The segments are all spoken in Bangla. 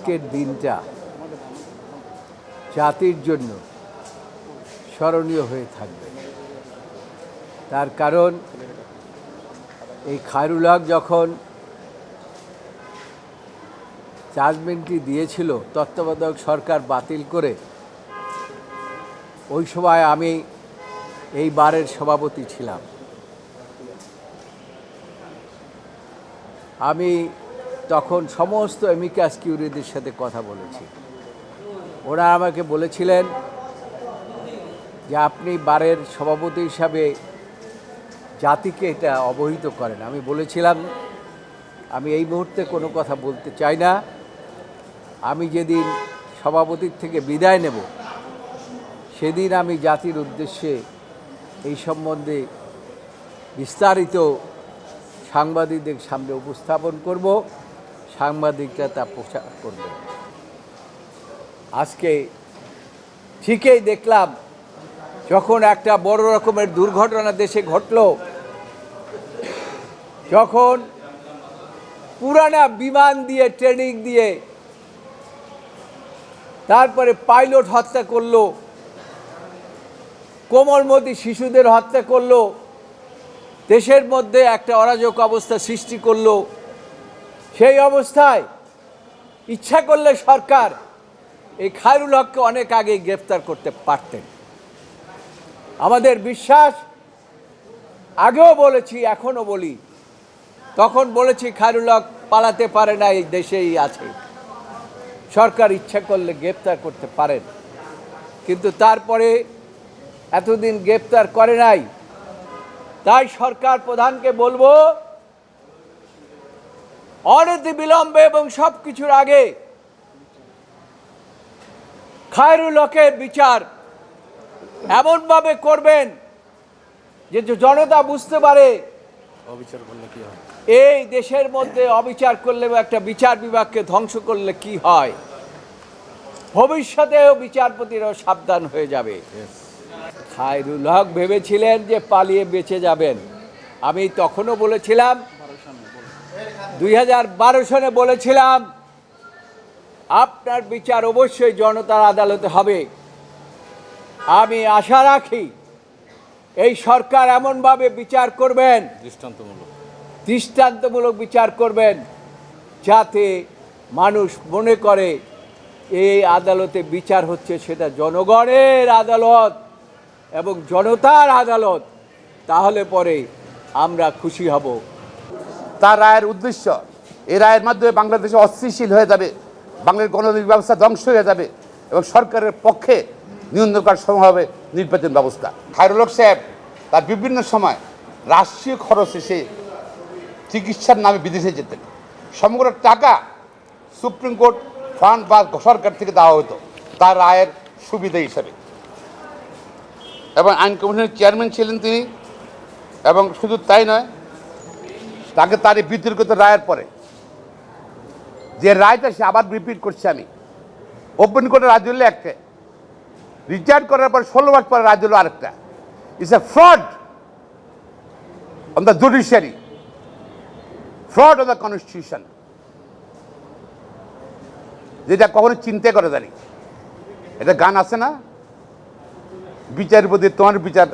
আজকের দিনটা জাতির জন্য স্মরণীয় হয়ে থাকবে। তার কারণ এই খায়রুল হক যখন জাজমেন্টটি দিয়েছিল তত্ত্বাবধায়ক সরকার বাতিল করে, ওই সময় আমি এই বারের সভাপতি ছিলাম। আমি তখন সমস্ত অ্যামিকাস কিউরিদের সাথে কথা বলেছি। ওরা আমাকে বলেছিলেন যে আপনি বারের সভাপতি হিসাবে জাতিকে এটা অবহিত করেন। আমি বলেছিলাম আমি এই মুহূর্তে কোনো কথা বলতে চাই না। আমি যেদিন সভাপতির থেকে বিদায় নেব সেদিন আমি জাতির উদ্দেশ্যে এই সম্বন্ধে বিস্তারিত সাংবাদিকদের সামনে উপস্থাপন করব, সাংবাদিকরা তা প্রচার করবে। আজকে ঠিকই দেখলাম যখন একটা বড় রকমের দুর্ঘটনা দেশে ঘটল, যখন পুরানা বিমান দিয়ে ট্রেনিং দিয়ে তারপরে পাইলট হত্যা করলো, কোমলমতি শিশুদের হত্যা করলো, দেশের মধ্যে একটা অরাজক অবস্থা সৃষ্টি করলো। সেই অবস্থায় ইচ্ছা করলে সরকার এই খায়রুল হককে অনেক আগে গ্রেফতার করতে পারতেন। আমাদের বিশ্বাস, আগেও বলেছি এখনও বলি, তখন বলেছি খায়রুল হক পালাতে পারে না, এই দেশেই আছে, সরকার ইচ্ছা করলে গ্রেফতার করতে পারেন। কিন্তু তারপরে এতদিন গ্রেফতার করে নাই। তাই সরকার প্রধানকে বলবো অনতিবিলম্বে এবং সব কিছুর আগে খায়রুল হকের বিচার এমনভাবে করবেন যে জনতা বুঝতে পারে অবিচার করলে কি হয়, এই দেশের মধ্যে অবিচার করলে বা একটা বিচার বিভাগকে ধ্বংস করলে কি হয়। ভবিষ্যতেও বিচারপতিরাও সাবধান হয়ে যাবে। খায়রুল হক ভেবেছিলেন যে পালিয়ে বেঁচে যাবেন। আমি তখনও বলেছিলাম, 2012 সনে বলেছিলাম আপনার বিচার অবশ্যই জনতার আদালতে হবে। আমি আশা রাখি এই সরকার এমনভাবে বিচার করবেন, দৃষ্টান্তমূলক বিচার করবেন, যাতে মানুষ মনে করে এই আদালতে বিচার হচ্ছে সেটা জনগণের আদালত এবং জনতার আদালত। তাহলে পরে আমরা খুশি হব। তার রায়ের উদ্দেশ্য, এই রায়ের মাধ্যমে বাংলাদেশে অস্থিতিশীল হয়ে যাবে, বাংলাদেশের গণতান্ত্রিক ব্যবস্থা ধ্বংস হয়ে যাবে এবং সরকারের পক্ষে নিয়ন্ত্রণ করার সময় হবে নির্বাচন ব্যবস্থা। খায়রুল হক সাহেব তার বিভিন্ন সময় রাষ্ট্রীয় খরচে সে চিকিৎসার নামে বিদেশে যেতেন। সমগ্র টাকা সুপ্রিম কোর্ট ফান্ড বা সরকার থেকে দেওয়া হতো তার রায়ের সুবিধা হিসাবে। এবং আইন কমিশনের চেয়ারম্যান ছিলেন তিনি। এবং শুধু তাই নয়, তাকে তার এই বিতর্কিত রায়ের পরে যে রায়টা সে আবার রিপিট করছে, আমি ওপেন কোর্টে রায় দিল একটা, রিটায়ার করার পর 16 মাস পরে রায় দিল আরেকটা। It's a fraud on the judiciary, fraud on the constitution, যেটা কখনো চিন্তা করে জানি। এটা গান আছে না, বিচারপতি তোমার বিচার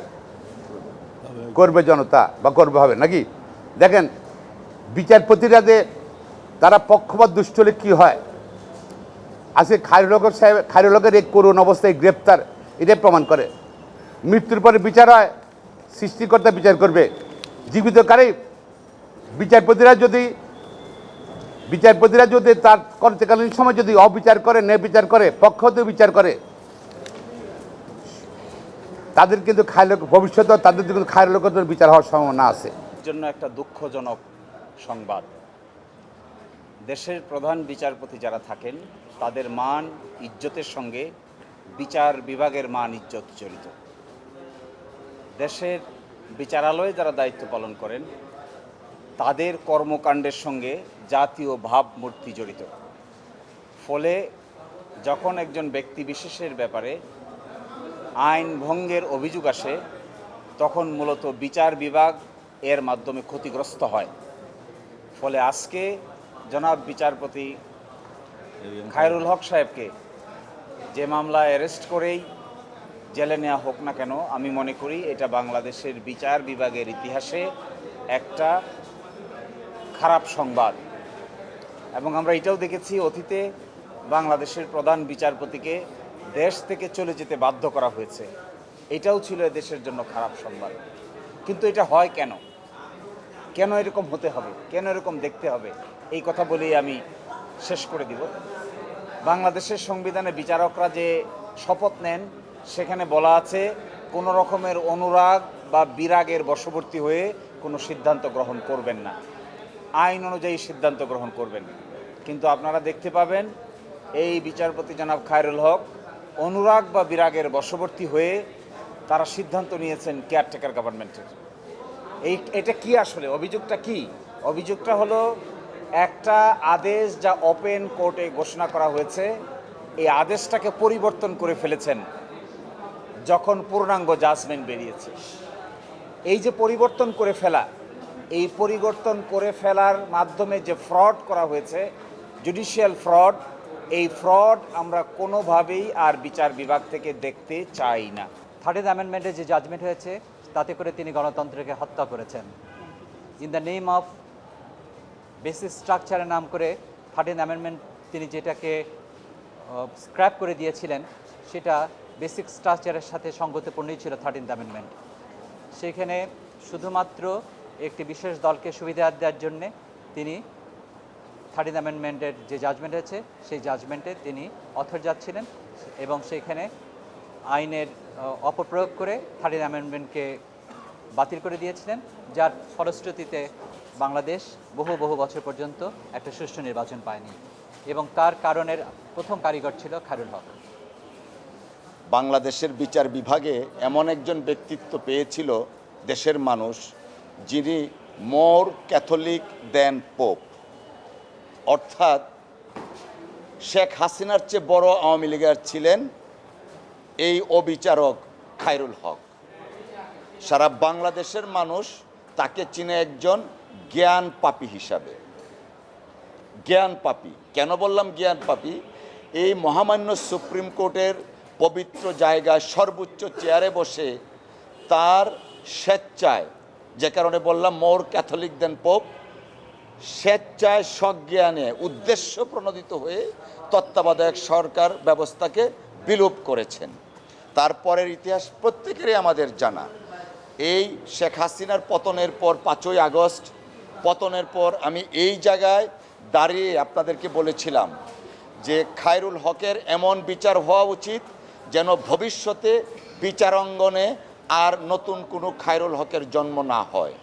করবে জনতা বা করবে হবে নাকি। দেখেন বিচারপতিরা যে তারা পক্ষপাত দুষ্ট হলে কী হয়, আজকে খায়রুল হকের এই করুণ অবস্থায় গ্রেপ্তার এটাই প্রমাণ করে। মৃত্যুর পরে বিচার হয়, সৃষ্টিকর্তা বিচার করবে। জীবিত কারে বিচারপতিরা যদি তার কর্তৃকালীন সময় যদি অবিচার করে, ন্যায় বিচার করে, পক্ষপাত বিচার করে, তাদের কিন্তু ভবিষ্যতে তাদের কিন্তু খায়রুল হকের বিচার হওয়ার সম্ভাবনা আছে। জন্য একটা দুঃখজনক সংবাদ, দেশের প্রধান বিচারপতি যারা থাকেন তাদের মান ইজ্জতের সঙ্গে বিচার বিভাগের মান ইজ্জত জড়িত। দেশের বিচারালয়ে যারা দায়িত্ব পালন করেন তাদের কর্মকাণ্ডের সঙ্গে জাতীয় ভাবমূর্তি জড়িত। ফলে যখন একজন ব্যক্তি বিশেষের ব্যাপারে আইন ভঙ্গের অভিযোগ আসে তখন মূলত বিচার বিভাগ এর মাধ্যমে ক্ষতিগ্রস্ত হয়। ফলে আজকে জনাব বিচারপতি খায়রুল হক সাহেবকে যে মামলায় অ্যারেস্ট করেই জেলে নেওয়া হোক না কেন, আমি মনে করি এটা বাংলাদেশের বিচার বিভাগের ইতিহাসে একটা খারাপ সংবাদ। এবং আমরা এটাও দেখেছি অতীতে বাংলাদেশের প্রধান বিচারপতিকে দেশ থেকে চলে যেতে বাধ্য করা হয়েছে, এটাও ছিল দেশের জন্য খারাপ সংবাদ। কিন্তু এটা হয় কেন? কেন এরকম হতে হবে? কেন এরকম দেখতে হবে? এই কথা বলেই আমি শেষ করে দিব। বাংলাদেশের সংবিধানে বিচারকরা যে শপথ নেন সেখানে বলা আছে কোনো রকমের অনুরাগ বা বিরাগের বশবর্তী হয়ে কোনো সিদ্ধান্ত গ্রহণ করবেন না, আইন অনুযায়ী সিদ্ধান্ত গ্রহণ করবেন। কিন্তু আপনারা দেখতে পাবেন এই বিচারপতি জনাব খায়রুল হক অনুরাগ বা বিরাগের বশবর্তী হয়ে তারা সিদ্ধান্ত নিয়েছেন কেয়ারটেকার গভর্নমেন্টের। এটা কি আসলে অভিযোগটা কি? অভিযোগটা হলো একটা আদেশ যা ওপেন কোর্টে ঘোষণা করা হয়েছে, এই আদেশটাকে পরিবর্তন করে ফেলেছেন যখন পূর্ণাঙ্গ জাজমেন্ট বেরিয়েছে। এই যে পরিবর্তন করে ফেলা, এই পরিবর্তন করে ফেলার মাধ্যমে যে ফ্রড করা হয়েছে, জুডিশিয়াল ফ্রড, এই ফ্রড আমরা কোনোভাবেই আর বিচার বিভাগ থেকে দেখতে চাই না। 13th অ্যামেন্ডমেন্টে যে জাজমেন্ট হয়েছে তাতে করে তিনি গণতন্ত্রকে হত্যা করেছেন। In the name of basic স্ট্রাকচারের নাম করে 13th অ্যামেন্ডমেন্ট তিনি যেটাকে স্ক্র্যাপ করে দিয়েছিলেন সেটা বেসিক স্ট্রাকচারের সাথে সঙ্গতিপূর্ণই ছিল 13th অ্যামেন্ডমেন্ট। সেখানে শুধুমাত্র একটি বিশেষ দলকে সুবিধা দেওয়ার জন্যে তিনি 13th অ্যামেন্ডমেন্টের যে জাজমেন্ট হয়েছে সেই জাজমেন্টে তিনি অথর যাচ্ছিলেন এবং সেখানে আইনের অপপ্রয়োগ করে 13th অ্যামেন্ডমেন্টকে বাতিল করে দিয়েছিলেন, যার ফলশ্রুতিতে বাংলাদেশ বহু বছর পর্যন্ত একটা সুষ্ঠু নির্বাচন পায়নি এবং তার কারণের প্রথম কারিগর ছিল খায়রুল হক। বাংলাদেশের বিচার বিভাগে এমন একজন ব্যক্তিত্ব পেয়েছিল দেশের মানুষ, যিনি মোর ক্যাথলিক দেন পোপ, অর্থাৎ শেখ হাসিনার চেয়ে বড় আওয়ামী লীগের ছিলেন এই অবিচারক খায়রুল হক। সারা বাংলাদেশের মানুষ তাকে চিনে একজন জ্ঞান পাপী হিসাবে। জ্ঞান পাপী কেন বললাম? জ্ঞান পাপী, এই মহামান্য সুপ্রিম কোর্টের পবিত্র জায়গায় সর্বোচ্চ চেয়ারে বসে তার স্বেচ্ছায়, যে কারণে বললাম মোর ক্যাথলিক দেন পোপ, স্বেচ্ছায় সজ্ঞানে উদ্দেশ্য প্রণোদিত হয়ে তত্ত্বাবধায়ক সরকার ব্যবস্থাকে বিলোপ করেছেন। তারপরের ইতিহাস প্রত্যেকেরই আমাদের জানা। এই শেখ হাসিনার পতনের পর 5ই আগস্ট পতনের পর আমি এই জায়গায় দাঁড়িয়ে আপনাদেরকে বলেছিলাম যে খায়রুল হকের এমন বিচার হওয়া উচিত যেন ভবিষ্যতে বিচারাঙ্গনে আর নতুন কোনো খায়রুল হকের জন্ম না হয়।